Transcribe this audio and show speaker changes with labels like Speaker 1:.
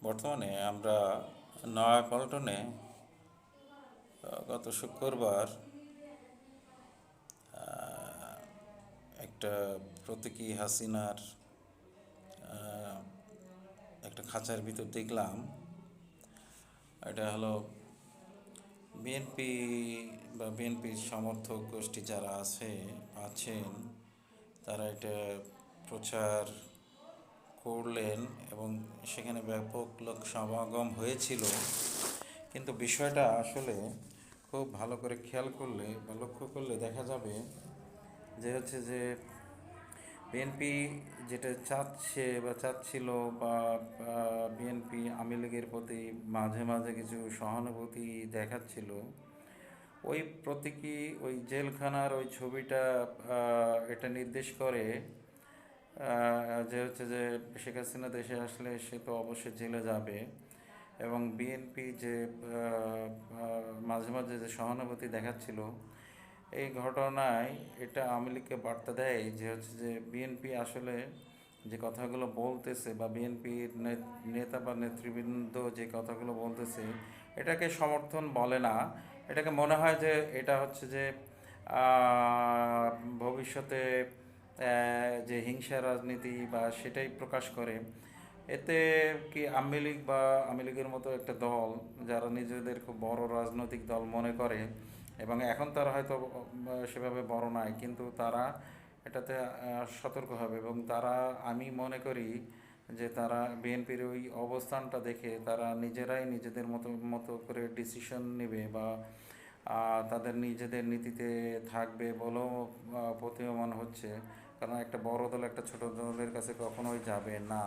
Speaker 1: বর্তমানে আমরা নয়াপল্টনে গত শুক্রবার একটা প্রতীকী হাসিনার একটা খাঁচার ভিতর দেখলাম। এটা হলো বিএনপি বা বিএনপির সমর্থক গোষ্ঠী যারা আছেন তারা এটা প্রচার করলেন এবং সেখানে ব্যাপক লোক সমাগম হয়েছিল। কিন্তু বিষয়টা আসলে খুব ভালো করে খেয়াল করলে বা লক্ষ্য করলে দেখা যাবে যে বিএনপি যেটা চাচ্ছে বা চাচ্ছিল বা বিএনপি আওয়ামী লীগের প্রতি মাঝে মাঝে কিছু সহানুভূতি দেখাচ্ছিল, ওই প্রতীকী ওই জেলখানার ওই ছবিটা এটা নির্দেশ করে যে শেখ হাসিনা দেশে আসলে সে তো অবশ্যই জেলে যাবে। এবং বিএনপি যে মাঝে মাঝে যে সহানুভূতি দেখাচ্ছিল, এই ঘটনায় এটা আওয়ামী লীগকে বার্তা দেয় যে বিএনপি আসলে যে কথাগুলো বলতেছে বা বিএনপির নেতা বা নেতৃবৃন্দ যে কথাগুলো বলতেছে এটাকে সমর্থন বলে না। এটাকে মনে হয় যে এটা হচ্ছে যে ভবিষ্যতে যে হিংসা রাজনীতি বা সেটাই প্রকাশ করে। এতে কি আওয়ামী লীগ বা আওয়ামী লীগের মতো একটা দল যারা নিজেদের খুব বড় রাজনৈতিক দল মনে করে, এবং এখন তারা হয়তো সেভাবে বড় নয়, কিন্তু তারা এটাতে সতর্ক হবে এবং তারা, আমি মনে করি যে তারা বিএনপির ওই অবস্থানটা দেখে তারা নিজেরাই নিজেদের মতো মতো করে ডিসিশন নেবে বা তাদের নিজেদের নীতিতে থাকবে বলেও প্রতীয়মান হচ্ছে। কারণ একটা বড় দল একটা ছোট দলের কাছে কখনোই যাবে না।